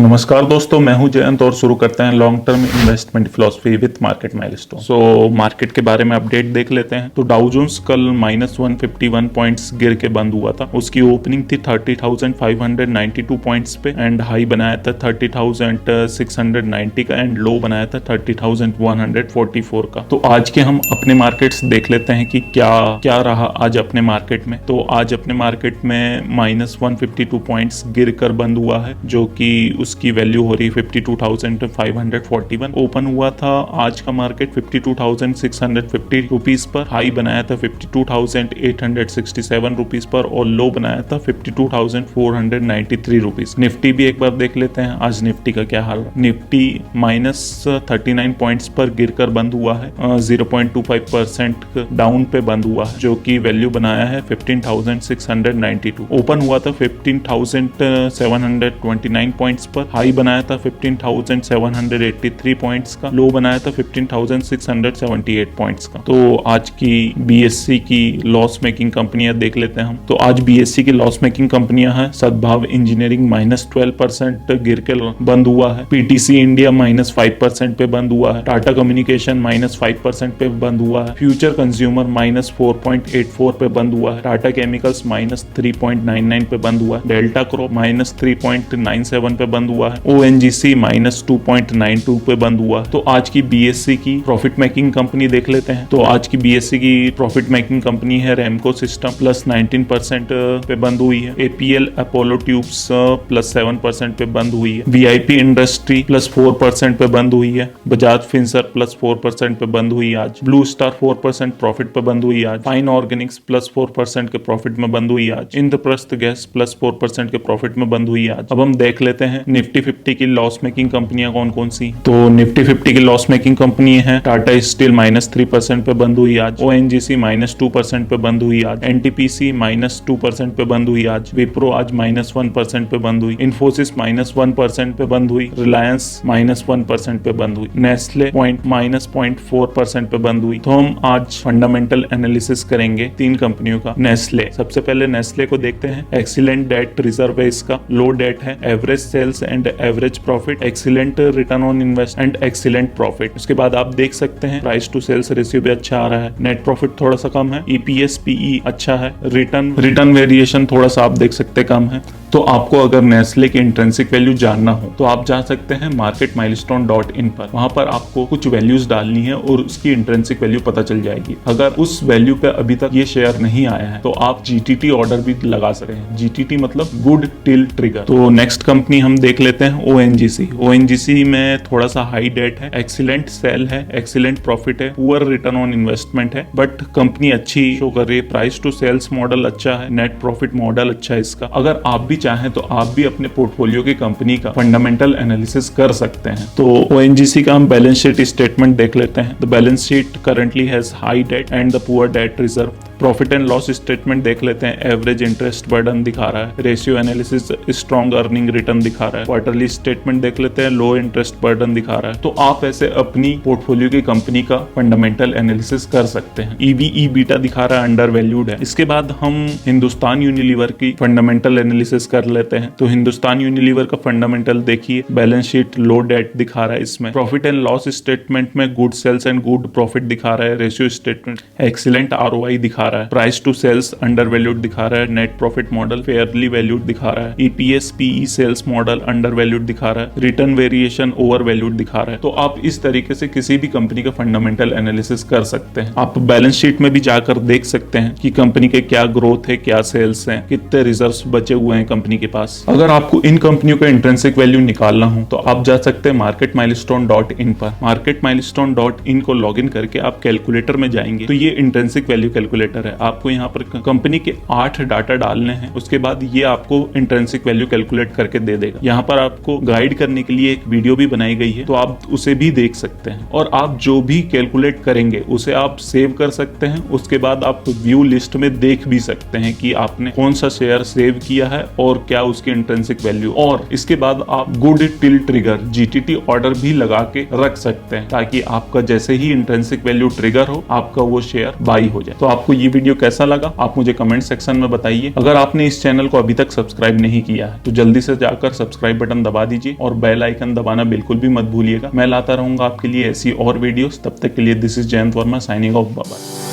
नमस्कार दोस्तों, मैं हूं जयंत और शुरू करते हैं long term investment philosophy with market milestone. So market के बारे में अपडेट देख लेते हैं। तो डाउ जोन्स कल -151 पॉइंट्स गिर के बंद हुआ था। उसकी ओपनिंग थी 30,592 पॉइंट्स पे एंड हाई बनाया था 30,690 का एंड लो बनाया था 30,144 का। तो आज के हम अपने मार्केट्स देख लेते हैं कि क्या रहा आज अपने मार्केट में। तो आज अपने मार्केट में -152 पॉइंट्स गिर कर बंद हुआ है, जो कि उसकी वैल्यू हो रही 52,541। ओपन हुआ था आज का मार्केट 52,650 रुपीज पर, हाई बनाया था 52,867 रुपीज पर और लो बनाया था 52,493 रुपीज। निफ्टी भी एक बार देख लेते हैं आज निफ्टी का क्या हाल है। निफ्टी -39 पॉइंट्स पर गिरकर बंद हुआ है, 0.25% डाउन पे बंद हुआ है, जो कि वैल्यू बनाया है 15,692। ओपन हुआ था 15,729 पॉइंट्स पर, हाई बनाया था 15,783 पॉइंट्स का, लो बनाया था 15,678 पॉइंट्स का। तो आज की बीएससी की लॉस मेकिंग कंपनियां देख लेते हैं हम। तो आज बीएससी की लॉस मेकिंग कंपनियां हैं सद्भाव इंजीनियरिंग -12% गिर के बंद हुआ है, पीटीसी इंडिया -5% पे बंद हुआ है, टाटा कम्युनिकेशन -5% पे बंद हुआ है, फ्यूचर कंज्यूमर -4.84 पे बंद हुआ है, टाटा केमिकल्स -3.99 पे बंद हुआ है, डेल्टा क्रॉप -3.97 पे बंद हुआ है, ओएनजीसी -2.92 पे बंद हुआ। तो आज की बीएससी की प्रॉफिट मेकिंग कंपनी देख लेते हैं। तो आज की बीएससी की प्रॉफिट मेकिंग कंपनी है रेमको सिस्टम +19% पे बंद हुई है, एपीएल अपोलो ट्यूब्स +7% पे बंद हुई है, वीआईपी इंडस्ट्री +4% पे बंद हुई है, बजाज फिंसर +4% पे बंद हुई आज, ब्लू स्टार 4% प्रॉफिट पे बंद हुई आज, फाइन ऑर्गेनिक्स +4% के प्रॉफिट में बंद हुई आज, इंद्रप्रस्थ गैस +4% के प्रॉफिट में बंद हुई आज। अब हम देख लेते हैं निफ्टी 50 की लॉस मेकिंग कंपनियां कौन कौन सी। तो निफ्टी 50 की लॉस मेकिंग कंपनी है टाटा स्टील -3% पे बंद हुई आज, ओएनजीसी -2% पे बंद हुई आज, एनटीपीसी -2% पे बंद हुई आज, विप्रो आज -1% पे बंद हुई, इन्फोसिस -1% पे बंद हुई, रिलायंस -1% पे बंद हुई, नेस्ले -0.4% पे बंद हुई। तो हम आज फंडामेंटल एनालिसिस करेंगे तीन कंपनियों का। नेस्ले, सबसे पहले नेस्ले को देखते हैं। एक्सीलेंट डेट रिजर्व है इसका, लो डेट है, average sales and average profit, excellent return on invest and excellent profit. उसके बाद आप देख सकते हैं प्राइस टू सेल्स रेशियो भी अच्छा आ रहा है, नेट प्रॉफिट थोड़ा सा कम है, ईपीएस पीई अच्छा है, रिटर्न वेरिएशन थोड़ा सा आप देख सकते कम है। तो आपको अगर नेस्ले की इंट्रिंसिक वैल्यू जानना हो तो आप जा सकते हैं marketmilestone.in पर। वहां पर आपको कुछ वैल्यूज डालनी है और उसकी इंट्रिंसिक वैल्यू पता चल जाएगी। अगर उस वैल्यू पे अभी तक ये शेयर नहीं आया है तो आप जीटीटी ऑर्डर भी लगा सकते हैं। जीटीटी मतलब गुड टिल ट्रिगर। तो नेक्स्ट कंपनी हम देख लेते हैं ओएनजीसी। ओएनजीसी में थोड़ा सा हाई डेट है, एक्सीलेंट सेल है, एक्सीलेंट प्रॉफिट है, पुअर रिटर्न ऑन इन्वेस्टमेंट है, बट कंपनी अच्छी शो कर रही है, प्राइस टू सेल्स मॉडल अच्छा है, नेट प्रॉफिट मॉडल अच्छा है इसका। अगर आप भी चाहें तो आप भी अपने पोर्टफोलियो की कंपनी का फंडामेंटल एनालिसिस कर सकते हैं। तो ओएनजीसी का हम बैलेंस शीट स्टेटमेंट देख लेते हैं। The balance sheet currently has high debt and the poor debt reserve. Profit and loss statement देख लेते हैं। एवरेज इंटरेस्ट बर्डन दिखा रहा है, ratio analysis strong earning return दिखा रहा है। क्वार्टरली स्टेटमेंट देख लेते हैं, लो इंटरेस्ट बर्डन दिखा रहा है। तो आप ऐसे अपनी पोर्टफोलियो की कंपनी का फंडामेंटल एनालिसिस कर सकते हैं। ईवी बीटा दिखा रहा है, अंडर वैल्यूड है। इसके बाद हम हिंदुस्तान यूनिलीवर की फंडामेंटल एनालिसिस कर लेते हैं। तो हिंदुस्तान यूनिलीवर का फंडामेंटल देखिए, बैलेंस शीट लो डेट दिखा रहा है इसमें, प्रॉफिट एंड लॉस स्टेटमेंट में good sales and good profit दिखा रहा है, रेशियो स्टेटमेंट एक्सीलेंट आरओआई दिखा रहा है, price to sales undervalued दिखा रहा है, net profit model fairly valued दिखा रहा है, EPS PE sales model undervalued दिखा रहा है, रिटर्न वेरिएशन ओवर वैल्यूड दिखा रहा है। तो आप इस तरीके से किसी भी कंपनी का फंडामेंटल एनालिसिस कर सकते हैं। आप बैलेंस शीट में भी जाकर देख सकते हैं कि कंपनी के क्या ग्रोथ है, क्या सेल्स है, कितने रिजर्व्स बचे हुए हैं कंपनी के पास। अगर आपको इन कंपनियों का इंट्रिंसिक वैल्यू निकालना हो तो आप जा सकते हैं marketmilestone.in पर। marketmilestone.in को लॉगिन करके आप कैलकुलेटर में जाएंगे तो ये इंट्रिंसिक वैल्यू कैलकुलेटर है। आपको यहाँ पर कंपनी के 8 डाटा डालने हैं, उसके बाद ये आपको इंट्रिंसिक वैल्यू कैलकुलेट करके दे देगा। यहाँ पर आपको गाइड करने के लिए एक वीडियो भी बनाई गई है, तो आप उसे भी देख सकते हैं और आप जो भी कैलकुलेट करेंगे उसे आप सेव कर सकते हैं। उसके बाद आप व्यू लिस्ट में देख भी सकते हैं कि आपने कौन सा शेयर सेव किया है और क्या उसकी इंट्रिंसिक वैल्यू। और इसके बाद आप good till trigger GTT order भी लगा के रख सकते हैं ताकि आपका जैसे ही इंट्रिंसिक वैल्यू ट्रिगर हो आपका वो शेयर बाई हो जाए। तो आपको ये ये वीडियो कैसा लगा आप मुझे कमेंट सेक्शन में बताइए। अगर आपने इस चैनल को अभी तक सब्सक्राइब नहीं किया है तो जल्दी से जाकर सब्सक्राइब बटन दबा दीजिए और बेल आइकन दबाना बिल्कुल भी मत भूलिएगा। मैं लाता रहूंगा आपके लिए ऐसी और वीडियोस। तब तक के लिए this is Jayant Verma signing off. Bye.